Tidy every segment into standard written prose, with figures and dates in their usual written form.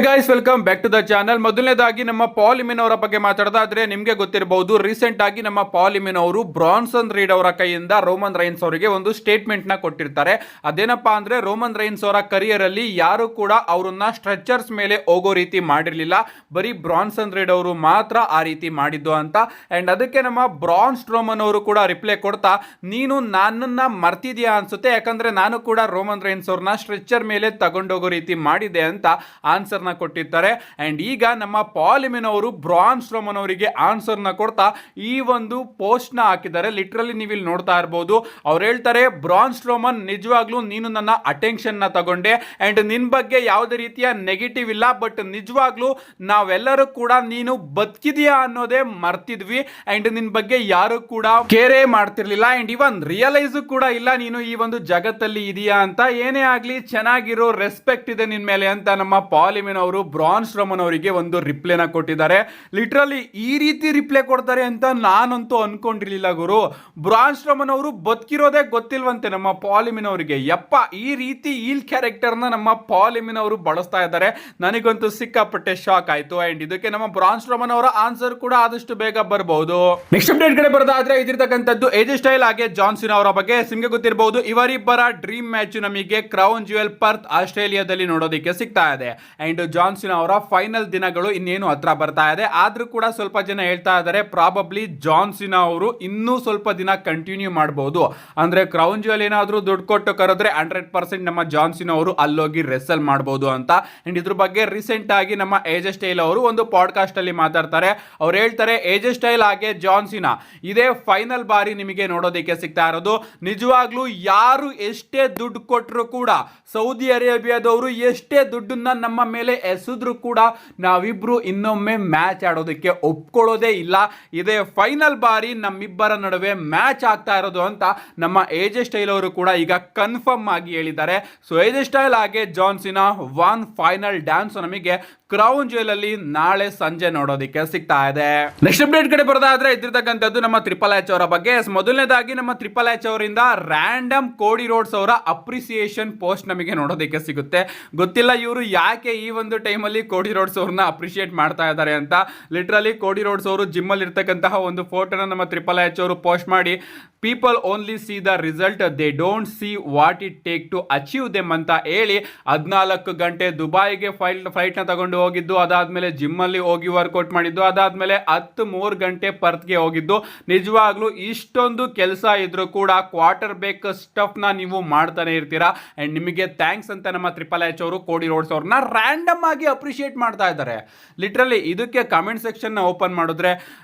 Guys, welcome back to the channel. ಮೊದಲನೇದಾಗಿ ನಮ್ಮ ಪಾಲ್ ಎಮಿನ್ ಅವರ ಬಗ್ಗೆ ಮಾತಾಡೋದಾದ್ರೆ ನಿಮಗೆ ಗೊತ್ತಿರಬಹುದು, ರೀಸೆಂಟ್ ಆಗಿ ನಮ್ಮ ಪಾಲ್ ಎಮಿನ್ ಅವರು ಬ್ರಾನ್ಸನ್ ರೀಡ್ ಅವರ ಕೈಯಿಂದ ರೋಮನ್ ರೈನ್ಸ್ ಅವರಿಗೆ ಒಂದು ಸ್ಟೇಟ್ಮೆಂಟ್ ನ ಕೊಟ್ಟಿರ್ತಾರೆ. ಅದೇನಪ್ಪಾ ಅಂದ್ರೆ ರೋಮನ್ ರೈನ್ಸ್ ಅವರ ಕರಿಯರ್ ಅಲ್ಲಿ ಯಾರು ಕೂಡ ಅವರನ್ನ ಸ್ಟ್ರೆಚರ್ಸ್ ಮೇಲೆ ಹೋಗೋ ರೀತಿ ಮಾಡಿರ್ಲಿಲ್ಲ, ಬರೀ ಬ್ರಾನ್ಸನ್ ರೀಡ್ ಅವರು ಮಾತ್ರ ಆ ರೀತಿ ಮಾಡಿದ್ದು ಅಂತ. ಅಂಡ್ ಅದಕ್ಕೆ ನಮ್ಮ ಬ್ರಾನ್ ಸ್ಟ್ರೋಮನ್ ಅವರು ಕೂಡ ರಿಪ್ಲೈ ಕೊಡ್ತಾ, ನೀನು ನನ್ನನ್ನ ಮರ್ತಿದ್ಯಾ ಅನ್ಸುತ್ತೆ, ಯಾಕಂದ್ರೆ ನಾನು ಕೂಡ ರೋಮನ್ ರೈನ್ಸ್ ಅವ್ರನ್ನ ಸ್ಟ್ರೆಚರ್ ಮೇಲೆ ತಗೊಂಡೋಗೋ ರೀತಿ ಮಾಡಿದೆ ಅಂತ ಆನ್ಸರ್ ನ ಕೊಟ್ಟಿರ್ತಾರೆ. ಅಂಡ್ ಈಗ ನಮ್ಮ ಪಾಲ್ ಎಮಿನ್ ಅವರು ಬ್ರಾನ್ ಸ್ಟ್ರೋಮನ್ ಅವರಿಗೆ ಆನ್ಸರ್ ನ ಕೊಡ್ತಾ ಈ ಒಂದು ಪೋಸ್ಟ್ ನ ಹಾಕಿದ್ದಾರೆ. ಲಿಟರಲಿ ನೀವು ಇಲ್ಲಿ ನೋಡ್ತಾ ಇರಬಹುದು. ಅವ್ರು ಹೇಳ್ತಾರೆ, ಬ್ರಾನ್ ಸ್ಟ್ರೋಮನ್, ನಿಜವಾಗ್ಲೂ ನೀನು ನನ್ನ ಅಟೆನ್ಷನ್ ನ ತಗೊಂಡೆ ಅಂಡ್ ನಿನ್ ಬಗ್ಗೆ ಯಾವುದೇ ರೀತಿಯ ನೆಗೆಟಿವ್ ಇಲ್ಲ, ಬಟ್ ನಿಜವಾಗ್ಲೂ ನಾವೆಲ್ಲರೂ ಕೂಡ ನೀನು ಬದುಕಿದ್ಯಾ ಅನ್ನೋದೇ ಮರ್ತಿದ್ವಿ ಅಂಡ್ ನಿನ್ ಬಗ್ಗೆ ಯಾರು ಕೂಡ ಕೇರೆ ಮಾಡ್ತಿರ್ಲಿಲ್ಲ ಅಂಡ್ ಇವನ್ ರಿಯಲೈಸ್ ಕೂಡ ಇಲ್ಲ ನೀನು ಈ ಒಂದು ಜಗತ್ತಲ್ಲಿ ಇದೆಯಾ ಅಂತ. ಏನೇ ಆಗ್ಲಿ ಚೆನ್ನಾಗಿರೋ ರೆಸ್ಪೆಕ್ಟ್ ಇದೆ ನಿನ್ ಮೇಲೆ ಅಂತ ನಮ್ಮ ಪಾಲ್ ಎಮಿನ್ ಅವರು ಬ್ರಾನ್ ಸ್ಟ್ರೋಮನ್ ಅವರಿಗೆ ಒಂದು ರಿಪ್ಲೈನ ಕೊಟ್ಟಿದ್ದಾರೆ. ಲಿಟರಲಿ ಈ ರೀತಿ ರಿಪ್ಲೈ ಕೊಡ್ತಾರೆ ಅಂತ ನಾನಂತೂ ಅನ್ಕೊಂಡಿರ್ಲಿಲ್ಲ ಗುರು. ಬ್ರಾನ್ ಸ್ಟ್ರೋಮನ್ ಅವರು ಬದುಕಿರೋದೇ ಗೊತ್ತಿಲ್ವಂತೆ ನಮ್ಮ ಪಾಲ್ ಎಮಿನ್ ಅವರಿಗೆ. ಯಪ್ಪ, ಈ ರೀತಿ ಈಲ್ ಕ್ಯಾರೆಕ್ಟರ್ ನ ನಮ್ಮ ಪಾಲ್ ಎಮಿನ್ ಅವರು ಬಳಸ್ತಾ ಇದ್ದಾರೆ. ನನಗಂತೂ ಸಿಕ್ಕಾಪಟ್ಟೆ ಶಾಕ್ ಆಯ್ತು. ಅಂಡ್ ಇದಕ್ಕೆ ನಮ್ಮ ಬ್ರಾನ್ ಸ್ಟ್ರೋಮನ್ ಅವರ ಆನ್ಸರ್ ಕೂಡ ಆದಷ್ಟು ಬೇಗ ಬರಬಹುದು. ನೆಕ್ಸ್ಟ್ ಅಪ್ಡೇಟ್ ಕಡೆ ಬರೋದಾದ್ರೆ ಇದಿರ್ತಕ್ಕಂಥದ್ದು ಏಜೆ ಸ್ಟೈಲ್ ಹಾಗೆ ಜಾನ್ ಸಿನಾ ಅವರ ಬಗ್ಗೆ. ನಿಮಗೆ ಗೊತ್ತಿರಬಹುದು, ಇವರಿಬ್ಬರ ಡ್ರೀಮ್ ಮ್ಯಾಚ್ ನಮಗೆ ಕ್ರೌನ್ ಜ್ಯುವೆಲ್ ಪರ್ತ್ ಆಸ್ಟ್ರೇಲಿಯಾದಲ್ಲಿ ನೋಡೋದಕ್ಕೆ ಸಿಗ್ತಾ ಇದೆ. ಅಂಡ್ ಜಾನ್ ಸಿನಾ ಅವರ ಫೈನಲ್ ದಿನಗಳು ಇನ್ನೇನು ಹತ್ರ ಬರ್ತಾ ಇದೆ. ಆದ್ರೂ ಕೂಡ ಸ್ವಲ್ಪ ಜನ ಹೇಳ್ತಾ ಇದ್ದಾರೆ, ಪ್ರಾಬಬ್ಲಿ ಜಾನ್ ಸಿನಾ ಅವರು ಇನ್ನೂ ಸ್ವಲ್ಪ ದಿನ ಕಂಟಿನ್ಯೂ ಮಾಡಬಹುದು. ಅಂದ್ರೆ ಕ್ರೌನ್ ಜ್ಯುವೆಲ್ ಏನಾದ್ರೂ ದುಡ್ಡು ಕೊಟ್ಟು ಕರೆದ್ರೆ 100% ನಮ್ಮ ಜಾನ್ ಸಿನಾ ಅವರು ಅಲ್ಲೋಗಿ ರೆಸಲ್ ಮಾಡಬಹುದು ಅಂತ. ಅಂಡ್ ಇದ್ರ ಬಗ್ಗೆ ರೀಸೆಂಟ್ ಆಗಿ ನಮ್ಮ ಏಜೆ ಸ್ಟೈಲ್ ಅವರು ಒಂದು ಪಾಡ್ಕಾಸ್ಟ್ ಅಲ್ಲಿ ಮಾತಾಡ್ತಾರೆ. ಅವ್ರು ಹೇಳ್ತಾರೆ, ಏಜೆ ಸ್ಟೈಲ್ ಹಾಗೆ ಜಾನ್ ಸಿನಾ ಇದೇ ಫೈನಲ್ ಬಾರಿ ನಿಮಗೆ ನೋಡೋದಕ್ಕೆ ಸಿಗ್ತಾ ಇರೋದು. ನಿಜವಾಗ್ಲೂ ಯಾರು ಎಷ್ಟೇ ದುಡ್ಡು ಕೊಟ್ಟರು ಕೂಡ, ಸೌದಿ ಅರೇಬಿಯಾದವರು ಎಷ್ಟೇ ದುಡ್ಡನ್ನ ನಮ್ಮ ಮೇಲೆ ಎಸೆದ್ರು ಕೂಡ ನಾವಿಬ್ರು ಇನ್ನೊಮ್ಮೆ ಮ್ಯಾಚ್ ಆಡೋದಕ್ಕೆ ಒಪ್ಕೊಳ್ಳೋದೇ ಇಲ್ಲ. ಇದೇ ಫೈನಲ್ ಬಾರಿ ನಮ್ಮಿಬ್ಬರ ನಡುವೆ ಮ್ಯಾಚ್ ಆಗ್ತಾ ಇರೋದು ಅಂತ ನಮ್ಮ ಏಜೆ ಸ್ಟೈಲ್ ಅವರು ಕೂಡ ಈಗ ಕನ್ಫರ್ಮ್ ಆಗಿ ಹೇಳಿದ್ದಾರೆ. ಸೊ ಏಜೆ ಸ್ಟೈಲ್ ಹಾಗೆ John Cena one final dance ನಮಗೆ ಕ್ರೌನ್ ಜ್ಯುವೆಲ್ ಅಲ್ಲಿ ನಾಳೆ ಸಂಜೆ ನೋಡೋದಕ್ಕೆ ಸಿಗ್ತಾ ಇದೆ. ನೆಕ್ಸ್ಟ್ ಅಪ್ಡೇಟ್ ಕಡೆ ಬರೋದಾದ್ರೆ ಇದ್ದಿರ್ತಕ್ಕಂಥದ್ದು ನಮ್ಮ ಟ್ರಿಪಲ್ ಎಚ್ ಅವರ ಬಗ್ಗೆ. ಮೊದಲನೇದಾಗಿ ನಮ್ಮ ಟ್ರಿಪಲ್ ಎಚ್ ಅವರಿಂದ ರ್ಯಾಂಡಮ್ ಕೋಡಿ ರೋಡ್ಸ್ ಅವರ ಅಪ್ರಿಸಿಯೇಷನ್ ಪೋಸ್ಟ್ ನಮಗೆ ನೋಡೋದಕ್ಕೆ ಸಿಗುತ್ತೆ. ಗೊತ್ತಿಲ್ಲ ಇವರು ಯಾಕೆ ಈ ಒಂದು ಟೈಮಲ್ಲಿ ಕೋಡಿ ರೋಡ್ಸ್ ಅವ್ರನ್ನ ಅಪ್ರಿಷಿಯೇಟ್ ಮಾಡ್ತಾ ಇದ್ದಾರೆ ಅಂತ. ಲಿಟರಲಿ ಕೋಡಿ ರೋಡ್ಸ್ ಅವರು ಜಿಮ್ ಅಲ್ಲಿ ಇರ್ತಕ್ಕಂತಹ ಒಂದು ಫೋಟೋನ ನಮ್ಮ ಟ್ರಿಪಲ್ ಎಚ್ ಅವರು ಪೋಸ್ಟ್ ಮಾಡಿ, people only see the result, they don't see what it take to achieve them ಅಂತ ಹೇಳಿ 14 ಗಂಟೆ ದುಬೈಗೆ ಫ್ಲೈಟ್ ನ ತಗೊಂಡು ಹೋಗಿದ್ದು, ಅದಾದ್ಮೇಲೆ ಜಿಮ್ ಅಲ್ಲಿ ಹೋಗಿ ವರ್ಕೌಟ್ ಮಾಡಿದ್ದು, ಅದಾದ್ಮೇಲೆ 13 ಗಂಟೆ ಪರ್ತ್ಗೆ ಹೋಗಿದ್ದು. ನಿಜವಾಗ್ಲೂ ಇಷ್ಟೊಂದು ಕೆಲಸ ಇದ್ರು ಕೂಡ ಕ್ವಾರ್ಟರ್ ಬೇಕ್ ಸ್ಟಫ್ ನ ನೀವು ಮಾಡ್ತಾನೆ ಇರ್ತೀರಾ. ಅಂಡ್ ನಿಮಗೆ ಥ್ಯಾಂಕ್ಸ್ ಅಂತ ನಮ್ಮ ಟ್ರಿಪಲ್ ಎಚ್ ಅವರು ಕೋಡಿ ರೋಡ್ಸ್ ಅವ್ರನ್ನ ರ್ಯಾಂಡಮ್ ಆಗಿ ಅಪ್ರಿಷಿಯೇಟ್ ಮಾಡ್ತಾ ಇದ್ದಾರೆ. ಲಿಟರಲಿ ಇದಕ್ಕೆ ಕಮೆಂಟ್ ಸೆಕ್ಷನ್ ನ ಓಪನ್ ಮಾಡಿದ್ರೆ,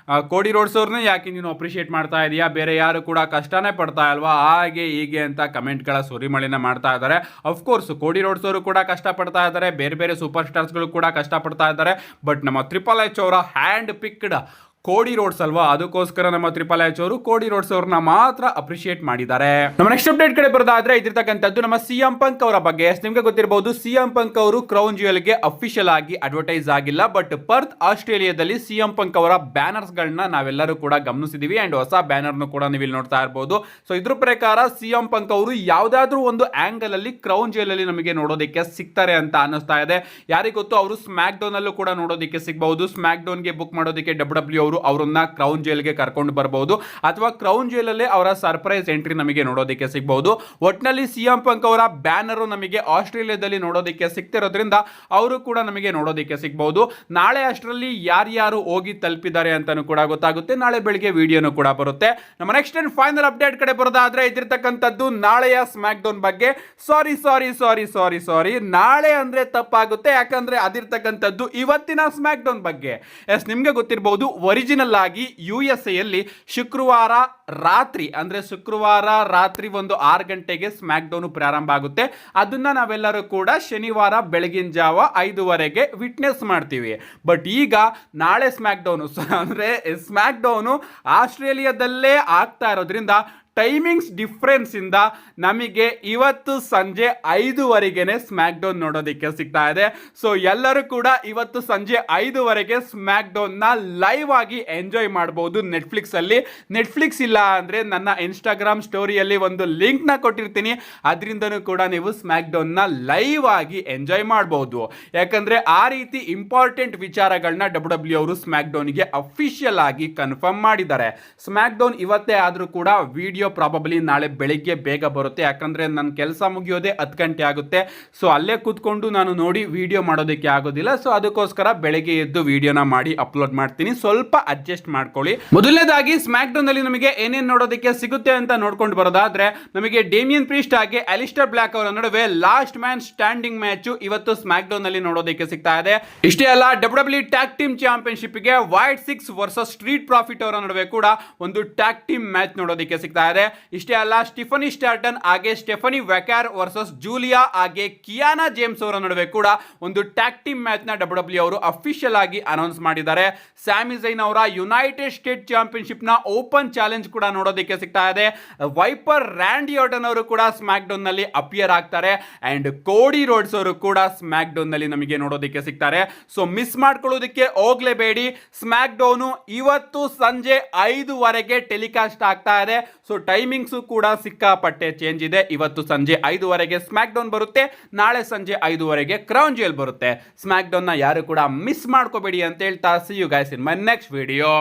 ಕೋಡಿ ರೋಡ್ಸ್ ಅವ್ರನ್ನ ಯಾಕೆ ನೀನು ಅಪ್ರಿಷಿಯೇಟ್ ಮಾಡ್ತಾ ಇದೀಯಾ, ಬೇರೆ ಯಾರು ಕೂಡ ಕಷ್ಟನೇ ಪಡ್ತಾ ಅಲ್ವಾ, ಹಾಗೆ ಹೀಗೆ ಅಂತ ಕಮೆಂಟ್ಗಳ ಸುರಿಮಳೆನ ಮಾಡ್ತಾ ಇದ್ದಾರೆ. ಅಫ್ಕೋರ್ಸ್ ಕೋಡಿ ರೋಡ್ಸ್ ಅವರು ಕೂಡ ಕಷ್ಟ ಪಡ್ತಾ ಇದ್ದಾರೆ, ಬೇರೆ ಬೇರೆ ಸೂಪರ್ ಸ್ಟಾರ್ಸ್ಗಳು ಕೂಡ ಕಷ್ಟ ಪಡ್ತಾ ಇದ್ದಾರೆ. ಬಟ್ ನಮ್ಮ ಟ್ರಿಪಲ್ ಎಚ್ ಅವರ ಹ್ಯಾಂಡ್ ಪಿಕ್ಡ್ ಕೋಡಿ ರೋಡ್ಸ್ ಅಲ್ವಾ, ಅದಕ್ಕೋಸ್ಕರ ನಮ್ಮ ಟ್ರಿಪಲ್ ಎಚ್ ಅವರು ಕೋಡಿ ರೋಡ್ಸ್ ಅವ್ರನ್ನ ಮಾತ್ರ ಅಪ್ರಿಷಿಯೇಟ್ ಮಾಡಿದ್ದಾರೆ. ನಮ್ಮ ನೆಕ್ಸ್ಟ್ ಅಪ್ಡೇಟ್ ಕಡೆ ಬರೋದಾದ್ರೆ ಇದಿರ್ತಕ್ಕಂಥದ್ದು ನಮ್ಮ ಸಿಎಂ ಪಂಕ್ ಅವರ ಬಗ್ಗೆ. ನಿಮಗೆ ಗೊತ್ತಿರಬಹುದು, ಸಿಎಂ ಪಂಕ್ ಅವರು ಕ್ರೌನ್ ಜ್ಯುವೆಲ್ ಗೆ ಅಫಿಷಿಯಲ್ ಆಗಿ ಅಡ್ವರ್ಟೈಸ್ ಆಗಿಲ್ಲ, ಬಟ್ ಪರ್ತ್ ಆಸ್ಟ್ರೇಲಿಯಾದಲ್ಲಿ ಸಿಎಂ ಪಂಕ್ ಅವರ ಬ್ಯಾನರ್ಸ್ ಗಳನ್ನ ನಾವೆಲ್ಲರೂ ಕೂಡ ಗಮನಿಸಿದೀವಿ ಅಂಡ್ ಹೊಸ ಬ್ಯಾನರ್ ಕೂಡ ನೀವು ಇಲ್ಲಿ ನೋಡ್ತಾ ಇರಬಹುದು. ಸೊ ಇದ್ರ ಪ್ರಕಾರ ಸಿಎಂ ಪಂಕ್ ಅವರು ಯಾವ್ದಾದ್ರು ಒಂದು ಆಂಗಲ್ ಅಲ್ಲಿ ಕ್ರೌನ್ ಜ್ಯುವೆಲ್ ಅಲ್ಲಿ ನಮಗೆ ನೋಡೋದಕ್ಕೆ ಸಿಗ್ತಾರೆ ಅಂತ ಅನಿಸ್ತಾ ಇದೆ. ಯಾರಿಗೆ ಗೊತ್ತು, ಅವರು ಸ್ಮ್ಯಾಕ್ ಡೌನ್ ಅಲ್ಲೂ ಕೂಡ ನೋಡೋದಕ್ಕೆ ಸಿಗಬಹುದು. ಸ್ಮ್ಯಾಕ್ ಡೌನ್ ಗೆ ಬುಕ್ ಮಾಡೋದಕ್ಕೆ ಡಬ್ಲ್ಯೂ ಅವರು ಅವರನ್ನ ಕ್ರೌನ್ ಜ್ಯುವೆಲ್ ಗೆ ಕರ್ಕೊಂಡು ಬರಬಹುದು, ಅಥವಾ ಕ್ರೌನ್ ಜ್ಯುವೆಲ್ ಅಲ್ಲೇ ಅವರ ಸರ್ಪ್ರೈಸ್ ಎಂಟ್ರಿ ನಮಗೆ ನೋಡೋದಕ್ಕೆ ಸಿಗಬಹುದು. ಒಟ್ಟಿನಲ್ಲಿ ಸಿಎಂ ಪಂಕ್ ಅವರ ಬ್ಯಾನರ್ ನಮಗೆ ಆಸ್ಟ್ರೇಲಿಯಾದಲ್ಲಿ ನೋಡೋದಕ್ಕೆ ಸಿಗ್ತಿರೋದ್ರಿಂದ ಅವರು ಕೂಡ ನಮಗೆ ನೋಡೋದಕ್ಕೆ ಸಿಗಬಹುದು. ನಾಳೆ ಅಷ್ಟರಲ್ಲಿ ಯಾರ್ಯಾರು ಹೋಗಿ ತಲುಪಿದ್ದಾರೆ ಅಂತಾನು ಕೂಡ ಗೊತ್ತಾಗುತ್ತೆ. ನಾಳೆ ಬೆಳಿಗ್ಗೆ ವಿಡಿಯೋನು ಕೂಡ ಬರುತ್ತೆ. ನಮ್ಮ ನೆಕ್ಸ್ಟ್ ಅಂಡ್ ಫೈನಲ್ ಅಪ್ಡೇಟ್ ಕಡೆ ಬರೋದಾದ್ರೆ ಇದಿರ್ತಕ್ಕಂಥದ್ದು ನಾಳೆಯ ಸ್ಮ್ಯಾಕ್ ಡೌನ್ ಬಗ್ಗೆ. ಸಾರಿ ನಾಳೆ ಅಂದ್ರೆ ತಪ್ಪಾಗುತ್ತೆ, ಯಾಕಂದ್ರೆ ಅದಿರ್ತಕ್ಕಂಥದ್ದು ಇವತ್ತಿನ ಸ್ಮ್ಯಾಕ್ ಡೌನ್ ಬಗ್ಗೆ. ಎಸ್, ನಿಮ್ಗೆ ಗೊತ್ತಿರಬಹುದು, ಒರಿಜಿನಲ್ ಆಗಿ USA ಯಲ್ಲಿ ಶುಕ್ರವಾರ ರಾತ್ರಿ ಒಂದು 6 ಗಂಟೆಗೆ ಸ್ಮ್ಯಾಕ್ ಡೌನ್ ಪ್ರಾರಂಭ ಆಗುತ್ತೆ. ಅದನ್ನ ನಾವೆಲ್ಲರೂ ಕೂಡ ಶನಿವಾರ ಬೆಳಗಿನ ಜಾವ 5:15ಗೆ ವಿಟ್ನೆಸ್ ಮಾಡ್ತೀವಿ. ಬಟ್ ಈಗ ನಾಳೆ ಸ್ಮ್ಯಾಕ್ ಡೌನ್ ಅಂದ್ರೆ ಸ್ಮ್ಯಾಕ್ ಡೌನ್ ಆಸ್ಟ್ರೇಲಿಯಾದಲ್ಲೇ ಆಗ್ತಾ ಇರೋದ್ರಿಂದ ಟೈಮಿಂಗ್ಸ್ ಡಿಫ್ರೆನ್ಸ್ ಇಂದ ನಮಗೆ ಇವತ್ತು ಸಂಜೆ 5:15ಗೆ ಸ್ಮ್ಯಾಕ್ ಡೌನ್ ನೋಡೋದಕ್ಕೆ ಸಿಗ್ತಾ ಇದೆ. ಸೊ ಎಲ್ಲರೂ ಕೂಡ ಇವತ್ತು ಸಂಜೆ 5:15ಗೆ ಸ್ಮ್ಯಾಕ್ ಡೌನ್ ನ ಲೈವ್ ಆಗಿ ಎಂಜಾಯ್ ಮಾಡಬಹುದು ನೆಟ್ಫ್ಲಿಕ್ಸ್ ಅಲ್ಲಿ. ನೆಟ್ಫ್ಲಿಕ್ಸ್ ಇಲ್ಲ ಅಂದ್ರೆ ನನ್ನ ಇನ್ಸ್ಟಾಗ್ರಾಮ್ ಸ್ಟೋರಿಯಲ್ಲಿ ಒಂದು ಲಿಂಕ್ ನ ಕೊಟ್ಟಿರ್ತೀನಿ, ಅದರಿಂದನೂ ಕೂಡ ನೀವು ಸ್ಮ್ಯಾಕ್ ಡೌನ್ ನ ಲೈವ್ ಆಗಿ ಎಂಜಾಯ್ ಮಾಡಬಹುದು. ಯಾಕಂದ್ರೆ ಆ ರೀತಿ ಇಂಪಾರ್ಟೆಂಟ್ ವಿಚಾರಗಳನ್ನ WWE ಅವರು ಸ್ಮ್ಯಾಕ್ ಡೌನ್ ಗೆ ಅಫಿಷಿಯಲ್ ಆಗಿ ಕನ್ಫರ್ಮ್ ಮಾಡಿದ್ದಾರೆ. ಸ್ಮ್ಯಾಕ್ ಡೌನ್ ಇವತ್ತೇ ಆದ್ರೂ ಕೂಡ ವಿಡಿಯೋ ಪ್ರಾಬಬ್ಲಿ ನಾಳೆ ಬೆಳಿಗ್ಗೆ ಬೇಗ ಬರುತ್ತೆ. ಯಾಕಂದ್ರೆ ನನ್ನ ಕೆಲಸ ಮುಗಿಯೋದೇ 10 ಗಂಟೆ ಆಗುತ್ತೆ. ಸೊ ಅಲ್ಲೇ ಕೂತ್ಕೊಂಡು ನಾನು ನೋಡಿ ವಿಡಿಯೋ ಮಾಡೋದಕ್ಕೆ ಆಗೋದಿಲ್ಲ. ಸೊ ಅದಕ್ಕೋಸ್ಕರ ಬೆಳಗ್ಗೆ ಎದ್ದು ವಿಡಿಯೋನ ಮಾಡಿ ಅಪ್ಲೋಡ್ ಮಾಡ್ತೀನಿ. ಸ್ವಲ್ಪ ಅಡ್ಜಸ್ಟ್ ಮಾಡ್ಕೊಳ್ಳಿ. ಮೊದಲನೇದಾಗಿ ಸ್ಮ್ಯಾಕ್ ಡೌನ್ ಅಲ್ಲಿ ನಮಗೆ ಏನೇನು ನೋಡೋದಕ್ಕೆ ಸಿಗುತ್ತೆ ಅಂತ ನೋಡ್ಕೊಂಡು ಬರೋದಾದ್ರೆ, ನಮಗೆ ಡೇಮಿಯನ್ ಪ್ರೀಸ್ಟ್ ಹಾಗೆ ಅಲಿಸ್ಟರ್ ಬ್ಲಾಕ್ ಅವರ ನಡುವೆ ಲಾಸ್ಟ್ ಮ್ಯಾನ್ ಸ್ಟ್ಯಾಂಡಿಂಗ್ ಮ್ಯಾಚ್ ಇವತ್ತು ಸ್ಮ್ಯಾಕ್ ಡೌನ್ ಅಲ್ಲಿ ನೋಡೋದಕ್ಕೆ ಸಿಗ್ತಾ ಇದೆ. ಇಷ್ಟೇ ಅಲ್ಲ, WWE ಟ್ಯಾಗ್ ಟೀಮ್ ಚಾಂಪಿಯನ್ಶಿಪ್ ಗೆ ವೈಟ್ 6 ವರ್ಸಸ್ ಸ್ಟ್ರೀಟ್ ಪ್ರಾಫಿಟ್ ಅವರ ನಡುವೆ ಕೂಡ ಒಂದು ಟ್ಯಾಗ್ ಟೀಮ್ ಮ್ಯಾಚ್ ನೋಡೋದಕ್ಕೆ ಸಿಗ್ತಾ ಇದೆ. ಇಷ್ಟೇ ಅಲ್ಲ, ಸ್ಟಿಫನಿ ಸ್ಟಾರ್ಟನ್ ಹಾಗೆ ಸ್ಟೆಫನಿ ವೆಕ್ಯಾರ್ ವರ್ಸಸ್ ಜೂಲಿಯಾ ಹಾಗೆ ಕಿಯಾನಾ ಜೇಮ್ಸ್ ಅವರ ನಡುವೆ ಕೂಡ ಒಂದು ಟ್ಯಾಗ್ ಟೀಮ್ ಮ್ಯಾಚ್ ನ WWE ಅವರು ಅಫಿಷಿಯಲ್ ಆಗಿ ಅನೌನ್ಸ್ ಮಾಡಿದ್ದಾರೆ. ಸ್ಯಾಮಿ ಝೈನ್ ಅವರ ಯುನೈಟೆಡ್ ಸ್ಟೇಟ್ ಚಾಂಪಿಯನ್ಶಿಪ್ ನ ಓಪನ್ ಚಾಲೆಂಜ್ ಕೂಡ ನೋಡೋದಕ್ಕೆ ಸಿಗ್ತಾ ಇದೆ. ವೈಪರ್ ರ್ಯಾಂಡಿ ಆರ್ಟನ್ ಅವರು ಕೂಡ ಸ್ಮ್ಯಾಕ್ ಡೌನ್ ನಲ್ಲಿ ಅಪಿಯರ್ ಆಗ್ತಾರೆ ಅಂಡ್ ಕೋಡಿ ರೋಡ್ಸ್ ಅವರು ಕೂಡ ಸ್ಮ್ಯಾಕ್ ಡೌನ್ ನಲ್ಲಿ ನಮಗೆ ನೋಡೋದಕ್ಕೆ ಸಿಗ್ತಾರೆ. ಸೊ ಮಿಸ್ ಮಾಡ್ಕೊಳ್ಳೋದಕ್ಕೆ ಹೋಗ್ಲೇಬೇಡಿ. ಸ್ಮ್ಯಾಕ್ ಡೌನ್ ಇವತ್ತು ಸಂಜೆ 5:15ಗೆ ಟೆಲಿಕಾಸ್ಟ್ ಆಗ್ತಾ ಇದೆ. ಸೊ ಟೈಮಿಂಗ್ಸ್ ಕೂಡ ಸಿಕ್ಕಾಪಟ್ಟೆ ಚೇಂಜ್ ಇದೆ. ಇವತ್ತು ಸಂಜೆ 5:15ಗೆ ಸ್ಮ್ಯಾಕ್ ಡೌನ್ ಬರುತ್ತೆ, ನಾಳೆ ಸಂಜೆ 5:15ಗೆ ಕ್ರೌನ್ ಜ್ಯುವೆಲ್ ಬರುತ್ತೆ. ಸ್ಮ್ಯಾಕ್ ಡೌನ್ ನ ಯಾರು ಕೂಡ ಮಿಸ್ ಮಾಡ್ಕೋಬೇಡಿ ಅಂತ ಹೇಳ್ತಾ, see you guys in my next video.